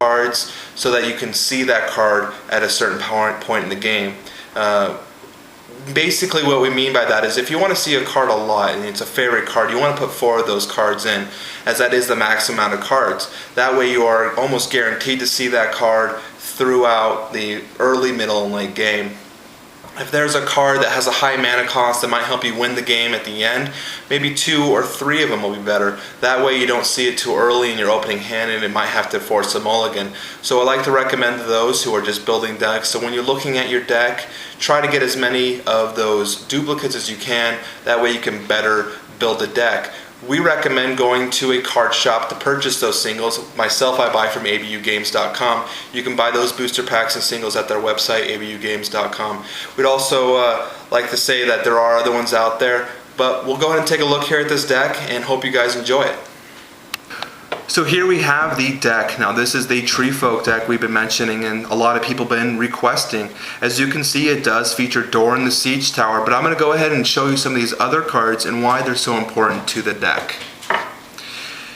cards so that you can see that card at a certain point in the game. Basically what we mean by that is if you want to see a card a lot and it's a favorite card, you want to put 4 of those cards in, as that is the max amount of cards. That way you are almost guaranteed to see that card throughout the early, middle, and late game. If there's a card that has a high mana cost that might help you win the game at the end, maybe 2 or 3 of them will be better. That way you don't see it too early in your opening hand and it might have to force a mulligan. So I like to recommend to those who are just building decks, so when you're looking at your deck, try to get as many of those duplicates as you can. That way you can better build a deck. We recommend going to a card shop to purchase those singles. Myself, I buy from abugames.com. You can buy those booster packs and singles at their website, abugames.com. We'd also like to say that there are other ones out there, but we'll go ahead and take a look here at this deck and hope you guys enjoy it. So here we have the deck. Now this is the Treefolk deck we've been mentioning and a lot of people have been requesting. As you can see, it does feature Doran the Siege Tower, but I'm going to go ahead and show you some of these other cards and why they're so important to the deck.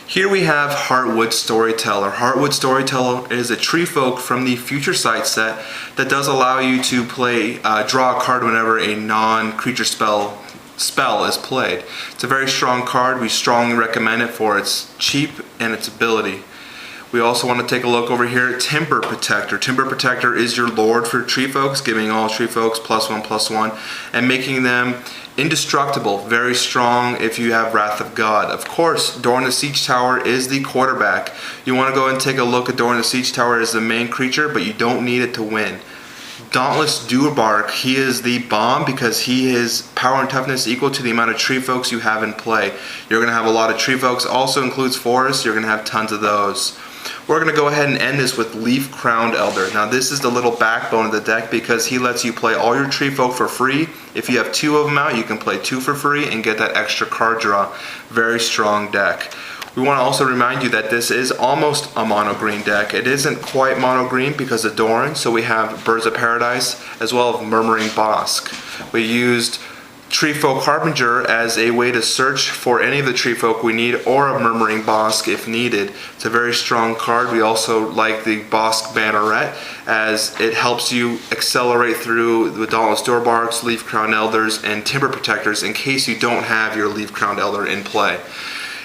Here we have Heartwood Storyteller. Heartwood Storyteller is a Treefolk from the Future Sight set that does allow you to play, draw a card whenever a non-creature spell is played. It's a very strong card. We strongly recommend it for its cheap and its ability. We also want to take a look over here at Timber Protector. Timber Protector is your lord for Treefolks, giving all Treefolks +1/+1 and making them indestructible. Very strong if you have Wrath of God. Of course, Doran the Siege Tower is the quarterback. You want to go and take a look at Doran the Siege Tower as the main creature, but you don't need it to win. Dauntless Dourbark, he is the bomb because his power and toughness equal to the amount of Treefolks you have in play. You're going to have a lot of Treefolks, also includes forests, you're going to have tons of those. We're going to go ahead and end this with Leaf Crowned Elder. Now this is the little backbone of the deck because he lets you play all your Treefolk for free. If you have 2 of them out, you can play 2 for free and get that extra card draw. Very strong deck. We want to also remind you that this is almost a mono green deck. It isn't quite mono green because of Doran, so we have Birds of Paradise as well as Murmuring Bosk. We used Treefolk Harbinger as a way to search for any of the Treefolk we need, or a Murmuring Bosk if needed. It's a very strong card. We also like the Bosk Banneret as it helps you accelerate through the Dauntless Dourbarks, Leaf Crowned Elders, and Timber Protectors in case you don't have your Leaf Crowned Elder in play.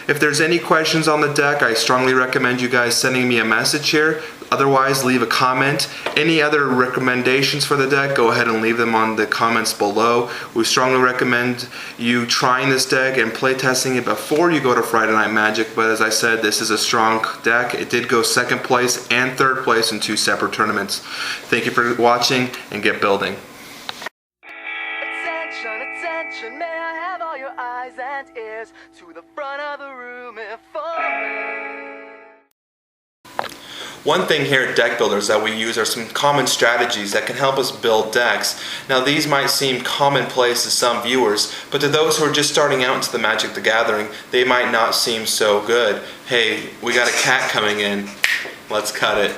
If there's any questions on the deck, I strongly recommend you guys sending me a message here. Otherwise, leave a comment. Any other recommendations for the deck, go ahead and leave them on the comments below. We strongly recommend you trying this deck and play testing it before you go to Friday Night Magic, but as I said, this is a strong deck. It did go 2nd place and 3rd place in 2 separate tournaments. Thank you for watching and get building. Attention, may I have all your eyes and ears to the front of the room if One thing here at Deck Builders that we use are some common strategies that can help us build decks. Now these might seem commonplace to some viewers, but to those who are just starting out into the Magic the Gathering, they might not seem so good. Hey, we got a cat coming in. Let's cut it.